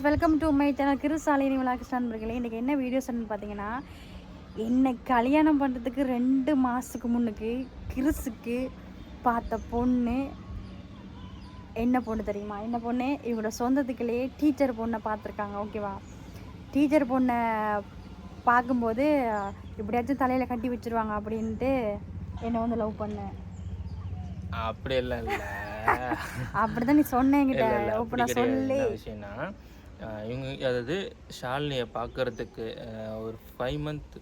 Welcome to my channel கிருசாலினி விளாகிருஷ்ணன் நண்பர்களே. இன்றைக்கி என்ன வீடியோஸ்ன்னு பார்த்தீங்கன்னா, என்னை கல்யாணம் பண்ணுறதுக்கு 2 மாதத்துக்கு முன்னுக்கு கிருசுக்கு பார்த்த பொண்ணு என்ன பொண்ணு தெரியுமா? என்ன பொண்ணு இவங்களோட சொந்தத்துக்குள்ளேயே டீச்சர் பொண்ணை பார்த்துருக்காங்க. ஓகேவா? டீச்சர் பொண்ணை பார்க்கும்போது எப்படியாச்சும் தலையில் கட்டி வச்சுருவாங்க அப்படின்ட்டு என்னை வந்து லவ் பண்ணேன். அப்படியெல்லாம் இல்லை, அப்படிதான் நீ சொன்னேங்கிட்ட. இப்போ நான் சொல்லி விஷயம்னா இவங்க அதாவது ஷாலினியை பார்க்கறதுக்கு ஒரு 5 மந்த்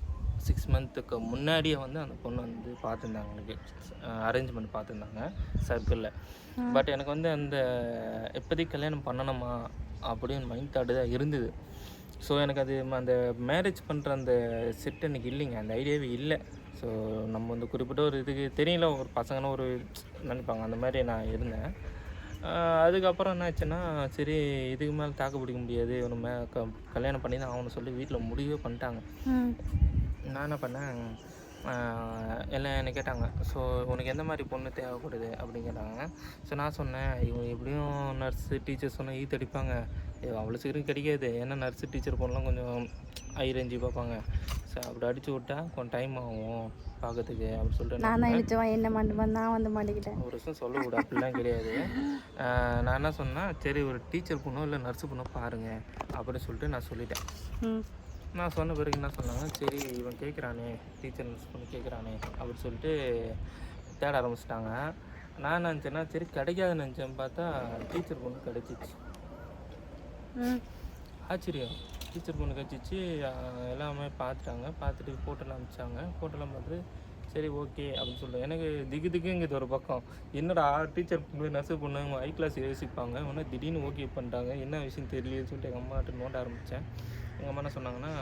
6 மந்த்துக்கு முன்னாடியே வந்து அந்த பொண்ணு வந்து பார்த்துருந்தாங்க. எனக்கு அரேஞ்ச்மெண்ட் பார்த்துருந்தாங்க சர்க்கிளில். பட் எனக்கு வந்து அந்த எப்போதைக்கு கல்யாணம் பண்ணணுமா அப்படின்னு மைண்ட் தாட்டு தான் இருந்தது. ஸோ எனக்கு அது அந்த மேரேஜ் பண்ணுற அந்த செட் எனக்கு இல்லைங்க, அந்த ஐடியாவே இல்லை. ஸோ நம்ம வந்து குறிப்பிட்ட ஒரு இதுக்கு தெரியல, ஒரு பசங்கன்னு ஒரு நினைப்பாங்க, அந்த மாதிரி நான் இருந்தேன். அதுக்கப்புறம் என்ன ஆச்சுன்னா, சரி இதுக்கு மேலே தாக்கு பிடிக்க முடியாது, இவனு கல்யாணம் பண்ணி தான் அவனு சொல்லி வீட்டில் முடிவே பண்ணிட்டாங்க. நான் என்ன பண்ணேன், எல்லாம் என்னை கேட்டாங்க, ஸோ உனக்கு எந்த மாதிரி பொண்ணு தேவைப்படுது அப்படின்னு கேட்டாங்க. ஸோ நான் சொன்னேன், இவங்க எப்படியும் நர்ஸு டீச்சர் சொன்னால் ஈத்தடிப்பாங்க, அவ்வளோ சீக்கிரம் கிடைக்காது, ஏன்னா நர்ஸு டீச்சர் பொண்ணுலாம் கொஞ்சம் ஹை ரேஞ்சு பார்ப்பாங்க. ஸோ அப்படி அடிச்சு விட்டா கொஞ்சம் டைம் ஆகும் பார்க்கறதுக்கு அப்படின்னு சொல்லிட்டு நான் என்ன மாட்டேன், நான் வந்து மாட்டிக்கிட்டேன். ஒரு விஷயம் சொல்லக்கூடாது, அப்படிலாம் கிடையாது. நான் என்ன சொன்னேன், சரி ஒரு டீச்சர் பொண்ணோ இல்லை நர்ஸு பொண்ணோ பாருங்கள் அப்படின்னு சொல்லிட்டு நான் சொல்லிட்டேன். நான் சொன்ன பிறகு என்ன சொன்னாங்க, சரி இவன் கேட்குறானே டீச்சர் நர்ஸ் பொண்ணு கேட்குறானே அப்படின்னு சொல்லிட்டு தேட ஆரம்பிச்சிட்டாங்க. நான் நினச்சேன்னா சரி கிடைக்காதுன்னு நினச்சேன், பார்த்தா டீச்சர் பொண்ணு கிடச்சிச்சு. ஆச்சரியம், டீச்சர் பொண்ணு கிடச்சிச்சு. எல்லாமே பார்த்துட்டாங்க, பார்த்துட்டு ஃபோட்டோலாம் அனுப்பிச்சாங்க. ஃபோட்டோலாம் பார்த்துட்டு சரி ஓகே அப்படின்னு சொல்லிட்டு எனக்கு திக்குங்கிறது ஒரு பக்கம், என்னடா டீச்சர் பொண்ணு நர்ஸு பொண்ணு ஹை கிளாஸ் யோசிப்பாங்க, ஒன்று திடீர்னு ஓகே பண்ணிட்டாங்க, என்ன விஷயம் தெரியலன்னு சொல்லிட்டு எங்கள் அம்மாட்ட நோண்ட ஆரம்பித்தேன். எங்கள் அம்மா என்ன சொன்னாங்கன்னா,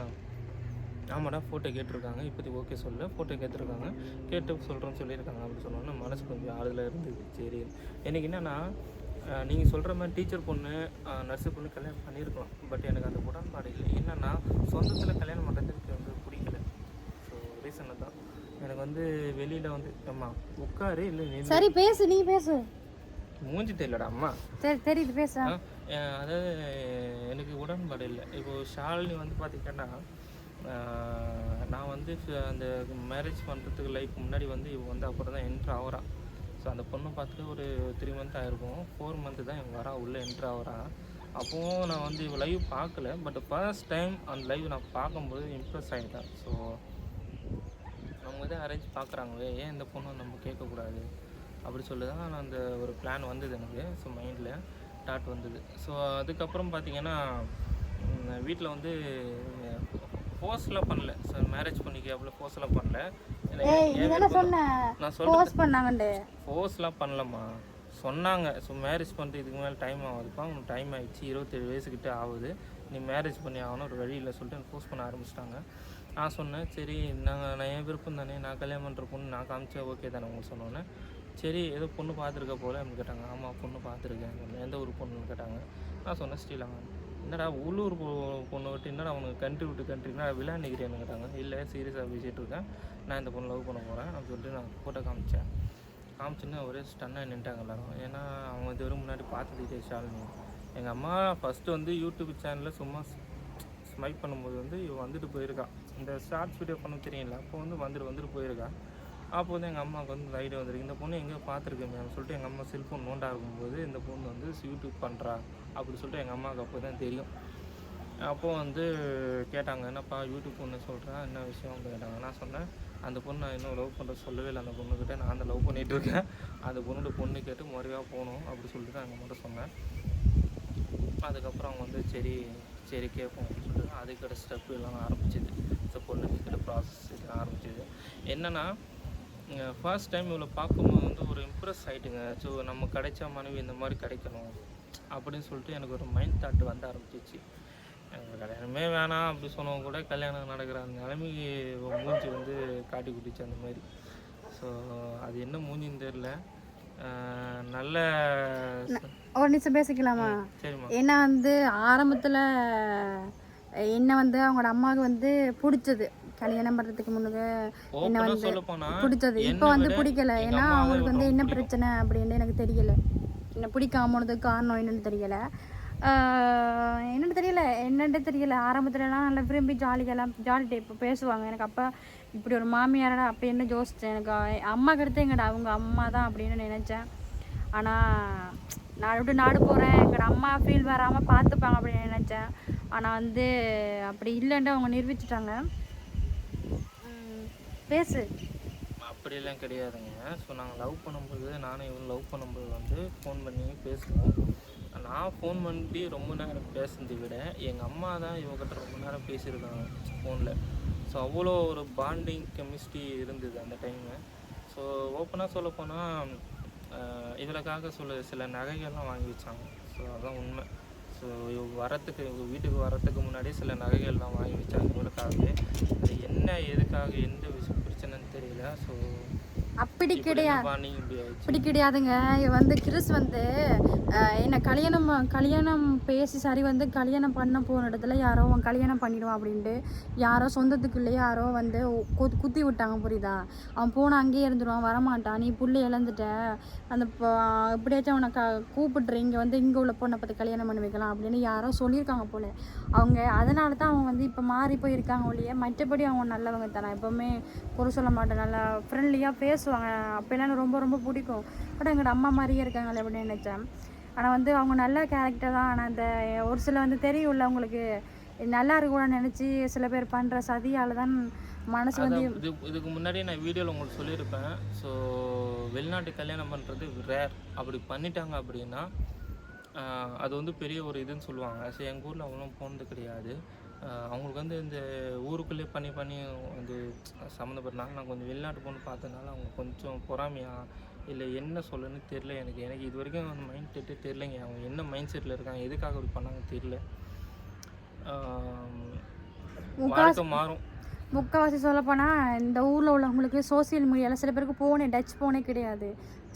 ஆமாடா ஃபோட்டோ கேட்டிருக்காங்க, இப்போதைக்கு ஓகே சொல்ல ஃபோட்டோ கேட்டிருக்காங்க, கேட்டு சொல்கிறேன்னு சொல்லியிருக்காங்க அப்படின்னு சொன்னோன்னா மனசு கொஞ்சம் ஆறுதலாக இருந்தது. சரி எனக்கு என்னென்னா, நீங்கள் சொல்கிற மாதிரி டீச்சர் பொண்ணு நர்ஸு பொண்ணு கல்யாணம் பண்ணியிருக்கலாம். பட் எனக்கு அந்த உடன்பாடு இல்லை. என்னென்னா சொந்தத்தில் கல்யாணம் பண்ணுறதுக்கு வந்து பிடிக்கல. ஸோ ரீசனை தான் எனக்கு வந்து வெளியில் வந்து அம்மா உட்காரு இல்லை சரி பேசு, நீ பேசு, மூஞ்சி தெரியலடா அம்மா. சரி தெரியுது பேச. அதாவது எனக்கு உடன்பாடு இல்லை. இப்போது ஷாலினி வந்து பார்த்திங்கன்னா, நான் வந்து அந்த மேரேஜ் பண்ணுறதுக்கு லைஃப் முன்னாடி வந்து இவன் வந்து அப்புறம் தான் என்ட்ரு ஆகிறான். ஸோ அந்த பொண்ணை பார்த்துட்டு ஒரு 3 மந்த் ஆகிருக்கும், 4 மந்த்து தான் இவன் வரா உள்ளே என்ட்ரு ஆகிறான். அப்போது நான் வந்து இவன் லைவ் பார்க்கல, பட் ஃபர்ஸ்ட் டைம் அந்த லைவ் நான் பார்க்கும்போது இம்ப்ரெஸ் ஆகிட்டேன். ஸோ அவங்க தான் அரேஞ்ச் பார்க்குறாங்களே, ஏன் இந்த பொண்ணை நம்ம கேட்கக்கூடாது அப்படி சொல்லி தான் நான் அந்த ஒரு பிளான் வந்தது எனக்கு. ஸோ மைண்டில் தாட் வந்தது. ஸோ அதுக்கப்புறம் பார்த்திங்கன்னா வீட்டில் வந்து ஃபோர்ஸ்லாம் பண்ணல. ஸோ மேரேஜ் பண்ணிக்க அவ்வளோ ஃபோர்ஸ்லாம் பண்ணல. நான் சொல்கிறேன் ஃபோர்ஸ்லாம் பண்ணலம்மா, சொன்னாங்க. ஸோ மேரேஜ் பண்ணிட்டு இதுக்கு மேலே டைம் ஆகுதுப்பா, உனக்கு டைம் ஆகிடுச்சு, 27 வயசுக்கிட்ட ஆகுது, நீ மேரேஜ் பண்ணி ஆகணும், ஒரு வழி இல்லை சொல்லிட்டு எனக்கு ஃபோர்ஸ் பண்ண ஆரம்பிச்சிட்டாங்க. நான் சொன்னேன், சரி நான் என் விருப்பம் தானே, நான் கல்யாணம் பண்ணுற பொண்ணு நான் காமிச்சேன் ஓகே தானே உங்களுக்கு சொன்னோன்னே, சரி ஏதோ பொண்ணு பார்த்துருக்க போல அப்படின்னு கேட்டாங்க. ஆமாம் பொண்ணு பார்த்துருக்கேன். எந்த ஒரு பொண்ணுன்னு கேட்டாங்க. நான் சொன்னேன் ஸ்ரீலங்கா. என்னடா உள்ளூர் பொண்ணை விட்டு என்னடா உனக்கு கண்ட்ரி விட்டு கண்ட்ரினா விளையாண்டுக்கிறேன்னு கேட்டாங்க. இல்லை சீரியஸாக பேசிகிட்டு இருக்கேன், நான் இந்த பொண்ணு லவ் பண்ண போகிறேன் அப்படின்னு சொல்லிட்டு நான் ஃபோட்டோ காமிச்சேன்னா ஒரே ஸ்டன்னாக நின்ட்டாங்க எல்லாரும். ஏன்னா அவங்க இது வரும் முன்னாடி பார்த்துக்கிட்டே ஷாலினி. எங்கள் அம்மா ஃபஸ்ட்டு வந்து யூடியூப் சேனலில் சும்மா ஸ்மைப் பண்ணும்போது வந்து இவன் வந்துட்டு போயிருக்கா, இந்த ஷார்ட்ஸ் வீடியோ பண்ண தெரியல, அப்போ வந்து வந்துட்டு போயிருக்கா. அப்போ வந்து எங்கள் அம்மாவுக்கு வந்து ஐடியா வந்துருக்கு, இந்த பொண்ணு எங்கேயோ பார்த்துருக்கேன் சொல்லிட்டு எங்கள் அம்மா செல்ஃபோன் நோண்டா இருக்கும்போது இந்த பொண்ணு வந்து யூடியூப் பண்ணுறா அப்படி சொல்லிட்டு எங்கள் அம்மாவுக்கு அப்போ தான் தெரியும். அப்போது வந்து கேட்டாங்க, என்னப்பா யூடியூப் பொண்ணு சொல்கிறா, என்ன விஷயம் அப்படின்னு கேட்டாங்க. நான் சொன்னேன், அந்த பொண்ணு நான் இன்னும் லவ் பண்ணுற சொல்லவே இல்லை, அந்த பொண்ணுக்கிட்ட நான் அந்த லவ் பண்ணிகிட்டு இருக்கேன், அந்த பொண்ணோட பொண்ணு கேட்டு முறையாக போகணும் அப்படி சொல்லிட்டு தான் எங்கள் மட்டும் சொன்னேன். அதுக்கப்புறம் அவங்க வந்து சரி கேட்போம் அப்படின்னு சொல்லிட்டு அதுக்கிட்ட ஸ்டெப்பு எல்லாம் ஆரம்பிச்சிது. ஸோ பொண்ணுக்கிட்ட ப்ராசஸ் இதெல்லாம் ஆரம்பிச்சிது. என்னென்னா ஃபர்ஸ்ட் டைம் இவ்வளோ பார்க்கும்போது வந்து ஒரு இம்ப்ரெஸ் ஆகிட்டுங்க. ஸோ நம்ம கிடைச்ச மனைவி இந்த மாதிரி கிடைக்கணும் அப்படின்னு சொல்லிட்டு எனக்கு ஒரு மைண்ட் தாட் வந்து ஆரம்பிச்சிச்சு. கல்யாணமே வேணாம் அப்படி சொன்னவங்க கூட கல்யாணம் நடக்கிற அந்த நிலைமைக்கு மூஞ்சி வந்து காட்டி குட்டிச்சு அந்த மாதிரி. ஸோ அது என்ன மூஞ்சின்னு தெரில. நல்ல ஒரு நிமிஷம் பேசிக்கலாமா? சரிம்மா. ஏன்னா வந்து ஆரம்பத்தில் என்ன வந்து அவங்களோட அம்மாவுக்கு வந்து பிடிச்சது, கல்யாணம் பண்ணுறதுக்கு முன்னுக்கு என்ன வந்து பிடிச்சது, இப்போ வந்து பிடிக்கல. ஏன்னா அவங்களுக்கு வந்து என்ன பிரச்சனை அப்படின்னு எனக்கு தெரியலை, என்ன பிடிக்காமனதுக்கு காரணம் என்னன்னு தெரியலை. என்னென்னு தெரியல ஆரம்பத்துலலாம் நல்லா விரும்பி ஜாலி டைப் பேசுவாங்க. எனக்கு அப்போ இப்படி ஒரு மாமியாரடா அப்போ என்ன யோசித்தேன். எனக்கு அம்மாவுக்கு அடுத்து எங்கடா அவங்க அம்மா தான் அப்படின்னு நினச்சேன். ஆனால் நான் விட்டு நாடு போகிறேன், எங்களோட அம்மா ஃபீல் வராமல் பார்த்துப்பாங்க அப்படின்னு நினச்சேன். ஆனால் வந்து அப்படி இல்லைன்ட்டு அவங்க நிரூபிச்சிட்டாங்க. பேசு. அப்படியெல்லாம் கிடையாதுங்க. ஸோ நாங்கள் லவ் பண்ணும்போது, நானும் இவன் லவ் பண்ணும்போது வந்து ஃபோன் பண்ணி பேசுவோம். நான் ஃபோன் பண்ணி ரொம்ப நேரம் பேசுனதை விட எங்கள் அம்மா தான் இவங்ககிட்ட ரொம்ப நேரம் பேசியிருக்காங்க ஃபோனில். ஸோ அவ்வளோ ஒரு பாண்டிங் கெமிஸ்ட்ரி இருந்தது அந்த டைமு. ஸோ ஓப்பனாக சொல்லப்போனால் இவளுக்காக சில நகைகள்லாம் வாங்கி வச்சாங்க. ஸோ அதுதான் உண்மை. ஸோ இவங்க வீட்டுக்கு வரத்துக்கு முன்னாடி சில நகைகள்லாம் வாங்கி வச்சாங்க இவளுக்காகவே. அது என்ன எதுக்காக எந்த பிரச்சனைன்னு தெரியல. ஸோ அப்படி கிடையாதுங்க. வந்து கிறிஸ் வந்து என்னை கல்யாணம் பேசி சரி வந்து கல்யாணம் பண்ண போன இடத்துல யாரோ அவன் கல்யாணம் பண்ணிடுவான் அப்படின்ட்டு யாரோ சொந்தத்துக்குள்ளே யாரோ வந்து குத்தி விட்டாங்க, புரியுதா? அவன் போனால் அங்கேயே இருந்துடுவான், வரமாட்டான், நீ புள்ளை இழந்துட்ட, அந்த எப்படியாச்சும் அவனை கூப்பிட்ரு, இங்கே வந்து இங்கே உள்ள பொண்ணை பார்த்து கல்யாணம் பண்ணி வைக்கலாம் அப்படின்னு யாரோ சொல்லியிருக்காங்க போல அவங்க. அதனால தான் அவங்க வந்து இப்போ மாறி போயிருக்காங்க ஒழிய மற்றபடி அவங்க நல்லவங்க தானே. எப்போவுமே குறை சொல்ல மாட்டேன், நல்லா ஃப்ரெண்ட்லியாக பேசுவாங்க. அப்போல்லாம் எனக்கு ரொம்ப ரொம்ப பிடிக்கும். பட் எங்களோட அம்மா மாதிரியே இருக்காங்களே அப்படின்னு நினச்சேன். ஆனால் வந்து அவங்க நல்ல கேரக்டர் தான். ஆனால் அந்த ஒரு சில வந்து தெரியும்ல அவங்களுக்கு நல்லா இருக்கக்கூடாதுன்னு நினச்சி சில பேர் பண்ணுற சதியால் தான் மனசு வந்து இதுக்கு முன்னாடி நான் வீடியோவில் உங்களுக்கு சொல்லியிருப்பேன். ஸோ வெளிநாட்டு கல்யாணம் பண்ணுறது ரேர். அப்படி பண்ணிட்டாங்க அப்படின்னா அது வந்து பெரிய ஒரு இதுன்னு சொல்லுவாங்க. ஸோ எங்கள் ஊரில் அவங்களும் போனது கிடையாது. அவங்களுக்கு வந்து இந்த ஊருக்குள்ளே பண்ணி வந்து சம்மந்தப்பட்டனால நான் கொஞ்சம் வெளிநாட்டு பொண்ணு பார்த்ததுனால அவங்க கொஞ்சம் பொறாமையாக இல்லை என்ன சொல்லணும்னு தெரில. எனக்கு இது வரைக்கும் அந்த மைண்ட் செட்டே தெரிலங்க. அவங்க என்ன மைண்ட் செட்டில் இருக்காங்க, எதுக்காக அப்படி பண்ணாங்க தெரில. வாழ்க்கை மாறும். முக்கால்வாசி சொல்லப்போனால் இந்த ஊரில் உள்ளவங்களுக்கு சோசியல் மீடியாவில் சில பேருக்கு டச் ஃபோனே கிடையாது.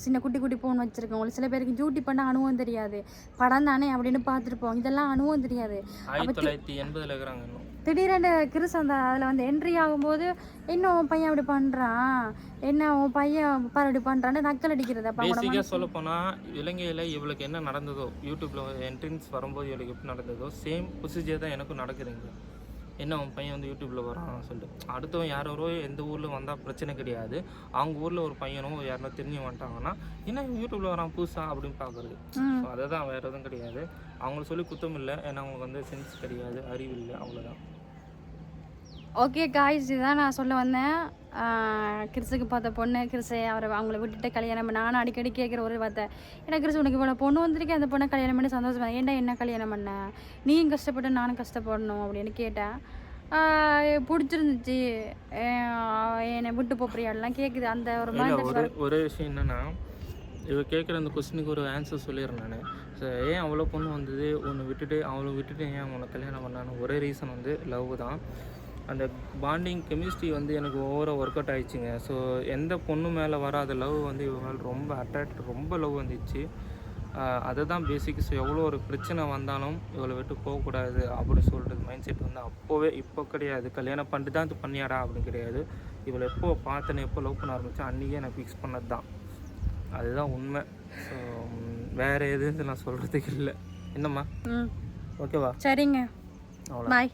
சின்ன குட்டி ஃபோன் வச்சுருக்கவங்களுக்கு சில பேருக்கு டியூட்டி பண்ண அனுபவம் தெரியாது. படம் தானே அப்படின்னு பார்த்துருப்போம், இதெல்லாம் அனுபவம் தெரியாது. 1980 இருக்கிறாங்க. திடீரென்று கிறிஸ் அந்த அதில் வந்து என்ட்ரி ஆகும்போது என்ன உன் பையன் அப்படி பண்ணுறான், என்ன உன் பையன் பார் அப்படி பண்ணுறான்னு நக்கல் அடிக்கிறது. பேசிக்காக சொல்ல போனால் இலங்கையில் இவளுக்கு என்ன நடந்ததோ, யூடியூப்பில் என்ட்ரன்ஸ் வரும்போது இவளுக்கு எப்படி நடந்ததோ சேம் ப்ரொசீஜர் தான் எனக்கும் நடக்குதுங்க. என்ன உன் பையன் வந்து யூடியூப்பில் வரான்னு சொல்லிட்டு அடுத்தவன் யாரோ எந்த ஊரில் வந்தால் பிரச்சனை கிடையாது. அவங்க ஊரில் ஒரு பையனோ யாருன்னா தெரிஞ்சு வந்துட்டாங்கன்னா என்ன யூடியூப்பில் வரான் புதுசா அப்படின்னு பார்க்குறது. ஸோ அதை தான், வேறு எதுவும் கிடையாது. அவங்கள சொல்லி குத்தம் இல்லை, ஏன்னா அவங்களுக்கு வந்து சென்ஸ் கிடையாது, அறிவு இல்லை, அவ்வளோதான். ஓகே காய்ஸ், இதுதான் நான் சொல்ல வந்தேன். கிறிஸுக்கு பார்த்த பொண்ணு கிறிஸை அவங்கள விட்டுட்டு கல்யாணம் பண்ண. நானும் அடிக்கடி கேட்குற ஒரு வார்த்தை, ஏன்னா கிறிஸ் உனக்கு இவ்வளோ பொண்ணு வந்திருக்கேன், அந்த பொண்ணை கல்யாணம் பண்ணி சந்தோஷமா, ஏன்டா என்ன கல்யாணம் பண்ண, நீயும் கஷ்டப்பட்டு நானும் கஷ்டப்படணும் அப்படின்னு கேட்டேன். பிடிச்சிருந்துச்சு, என்னை விட்டு போறியாடலாம் கேட்குது. அந்த ஒரு விஷயம் என்னென்னா, இவ கேட்குற அந்த கொஸ்டினுக்கு ஒரு ஆன்சர் சொல்லிடுறேன் நான். ஸோ ஏன் அவ்வளோ பொண்ணு வந்தது, அவளை விட்டுட்டு ஏன் அவனை கல்யாணம் பண்ணான்னு ஒரே ரீசன் வந்து லவ் தான். அந்த பாண்டிங் கெமிஸ்ட்ரி வந்து எனக்கு ஓவராக ஒர்க் அவுட் ஆகிடுச்சிங்க. ஸோ எந்த பொண்ணு மேலே வராத லவ் வந்து இவங்க ரொம்ப அட்ராக்ட், ரொம்ப லவ் வந்துச்சு. அதுதான் பேசிக். ஸோ எவ்வளோ ஒரு பிரச்சனை வந்தாலும் இவளை விட்டு போகக்கூடாது அப்படின்னு சொல்கிறது மைண்ட் செட் வந்து அப்போவே, இப்போ கிடையாது. கல்யாணம் பண்ணிட்டு தான் இது பண்ணியாடா அப்படின்னு கிடையாது. இவளை எப்போ பார்த்தேன்னு, எப்போ லவ் பண்ண ஆரம்பித்தேன் அன்றைக்கே நான் ஃபிக்ஸ் பண்ணது தான். அதுதான் உண்மை. ஸோ வேறு எதுவும் நான் சொல்கிறதுக்கு இல்லை. என்னம்மா? ஓகேவா? சரிங்க, அவ்வளோ. பாய்.